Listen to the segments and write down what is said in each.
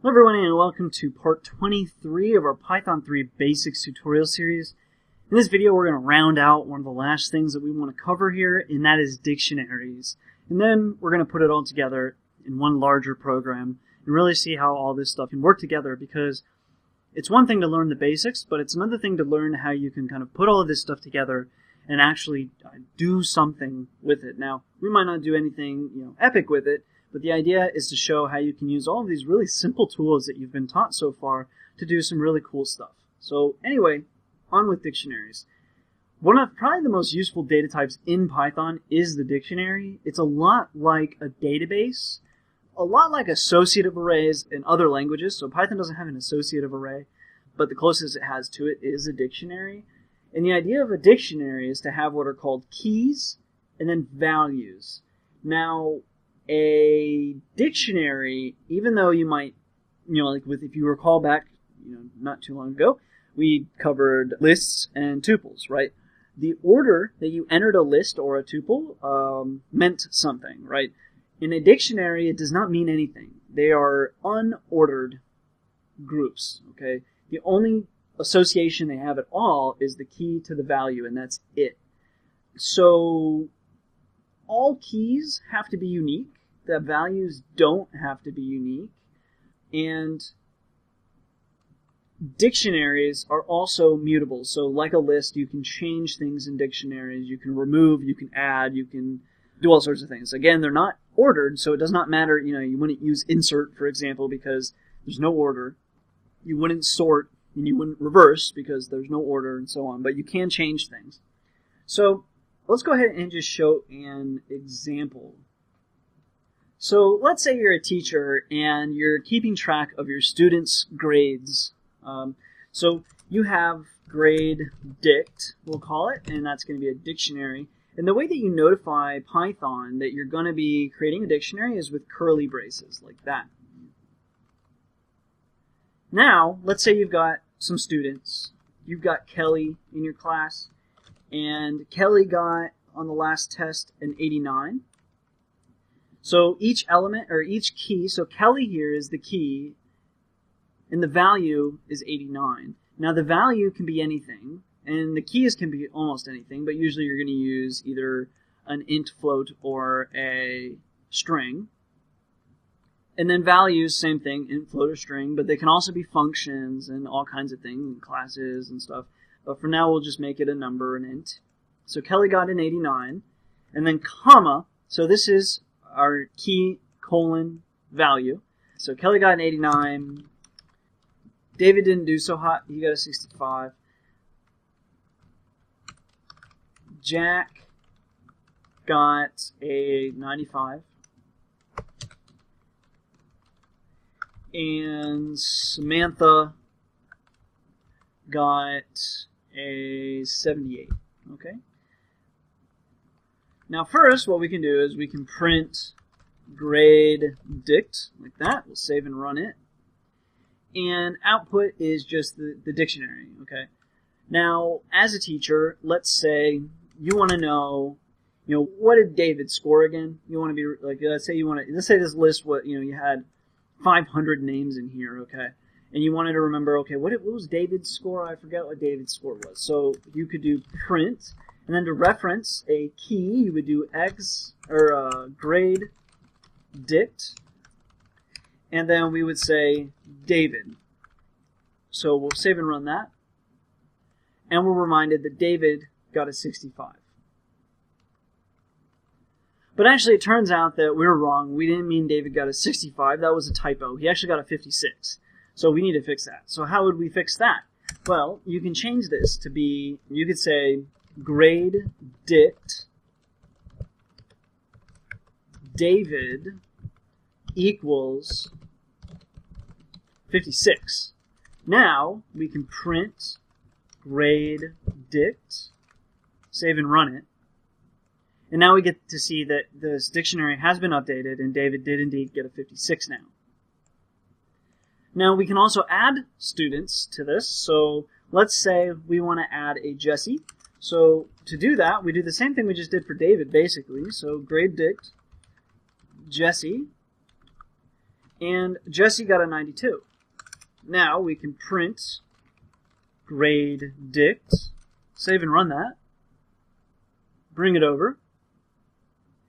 Hello everyone and welcome to part 23 of our Python 3 Basics tutorial series. In this video we're going to round out one of the last things that we want to cover here, and that is dictionaries. And then we're going to put it all together in one larger program and really see how all this stuff can work together, because it's one thing to learn the basics, but it's another thing to learn how you can kind of put all of this stuff together and actually do something with it. Now, we might not do anything, epic with it, but the idea is to show how you can use all of these really simple tools that you've been taught so far to do some really cool stuff. So anyway, on with dictionaries. One of probably the most useful data types in Python is the dictionary. It's a lot like a database, a lot like associative arrays in other languages. So Python doesn't have an associative array, but the closest it has to it is a dictionary. And the idea of a dictionary is to have what are called keys and then values. Now, a dictionary, even though you might, if you recall back, not too long ago, we covered lists and tuples, right? The order that you entered a list or a tuple meant something, right? In a dictionary, it does not mean anything. They are unordered groups, okay? The only association they have at all is the key to the value, and that's it. So all keys have to be unique. The values don't have to be unique. And dictionaries are also mutable. So like a list, you can change things in dictionaries. You can remove, you can add, you can do all sorts of things. Again, they're not ordered, so it does not matter. You wouldn't use insert, for example, because there's no order. You wouldn't sort, and you wouldn't reverse because there's no order, and so on. But you can change things. So let's go ahead and just show an example. So let's say you're a teacher and you're keeping track of your students' grades. So you have grade dict, we'll call it, and that's going to be a dictionary. And the way that you notify Python that you're going to be creating a dictionary is with curly braces, like that. Now, let's say you've got some students. You've got Kelly in your class, and Kelly got, on the last test, an 89. So each element, or each key, so Kelly here is the key, and the value is 89. Now the value can be anything, and the keys can be almost anything, but usually you're going to use either an int float or a string. And then values, same thing, int float or string, but they can also be functions and all kinds of things, and classes and stuff. But for now, we'll just make it a number, an int. So Kelly got an 89, and then comma, so this is our key colon value. So Kelly got an 89. David didn't do so hot. He got a 65. Jack got a 95. And Samantha got a 78. Okay? Now first, what we can do is we can print grade dict, like that. We'll save and run it. And output is just the dictionary, okay? Now, as a teacher, let's say you want to know, what did David score again? You want to be, like, let's say this list, you had 500 names in here, okay? And you wanted to remember, okay, what was David's score? I forget what David's score was. So you could do print. And then to reference a key, you would do grade dict, and then we would say David. So we'll save and run that, and we're reminded that David got a 65. But actually, it turns out that we were wrong. We didn't mean David got a 65. That was a typo. He actually got a 56. So we need to fix that. So how would we fix that? Well, you can change this to be, you could say grade dict David equals 56. Now we can print grade dict, save and run it, and now we get to see that this dictionary has been updated and David did indeed get a 56 now. Now we can also add students to this. So let's say we want to add a Jesse. So to do that, we do the same thing we just did for David, basically. So grade dict Jesse, and Jesse got a 92. Now we can print grade dict, save and run that, bring it over,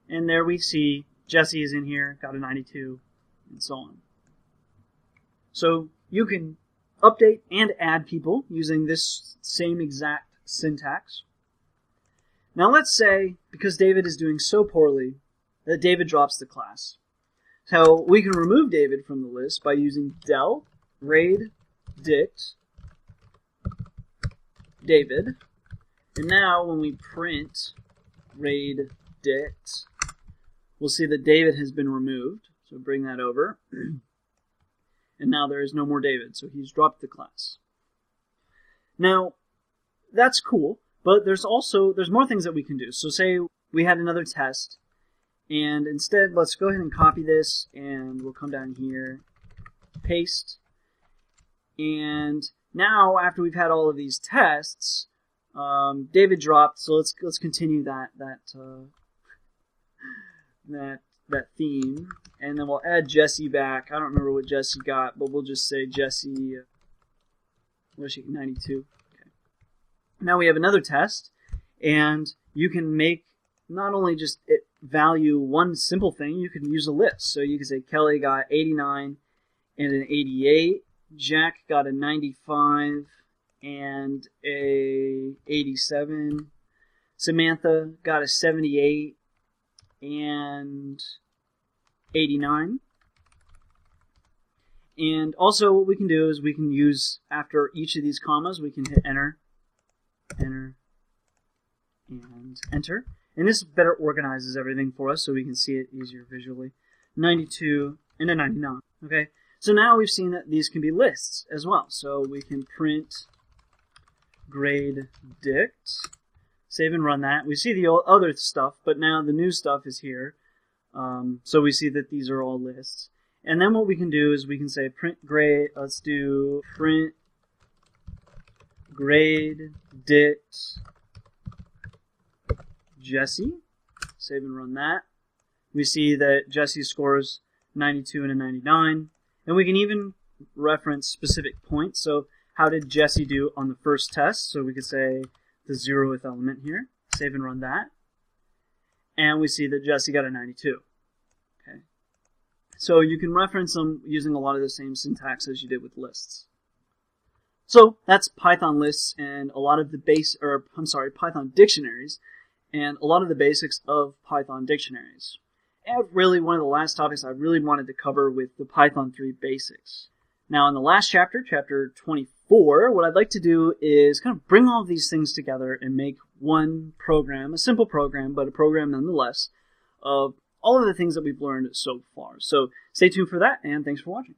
and there we see Jesse is in here, got a 92, and so on. So you can update and add people using this same exact syntax. Now let's say, because David is doing so poorly, that David drops the class. So we can remove David from the list by using del grade dict David. And now when we print grade dict, we'll see that David has been removed. So bring that over. And now there is no more David, so he's dropped the class. Now, that's cool, but there's more things that we can do. So say we had another test, and instead, let's go ahead and copy this, and we'll come down here, paste, and now after we've had all of these tests, David dropped. So let's continue that theme, and then we'll add Jesse back. I don't remember what Jesse got, but we'll just say Jesse. Where's she? 92. Okay. Now we have another test, and you can make not only just value one simple thing. You can use a list. So you can say Kelly got 89 and an 88. Jack got a 95 and a 87. Samantha got a 78 and 89. And also what we can do is we can use, after each of these commas, we can hit enter, enter, and enter. And this better organizes everything for us so we can see it easier visually. 92 and a 99. Okay, so now we've seen that these can be lists as well. So we can print grade dict, save and run that. We see the other stuff, but now the new stuff is here. So we see that these are all lists. And then what we can do is we can say print grade, let's do print grade dict Jesse, save and run that. We see that Jesse scores 92 and a 99. And we can even reference specific points. So how did Jesse do on the first test? So we could say the 0th element here, save and run that. And we see that Jesse got a 92. Okay. So you can reference them using a lot of the same syntax as you did with lists. So that's Python lists and a lot of the Python dictionaries and a lot of the basics of Python dictionaries. And really one of the last topics I really wanted to cover with the Python 3 basics. Now in the last chapter, chapter 24, what I'd like to do is kind of bring all of these things together and make one program, a simple program, but a program nonetheless, of all of the things that we've learned so far. So stay tuned for that, and thanks for watching.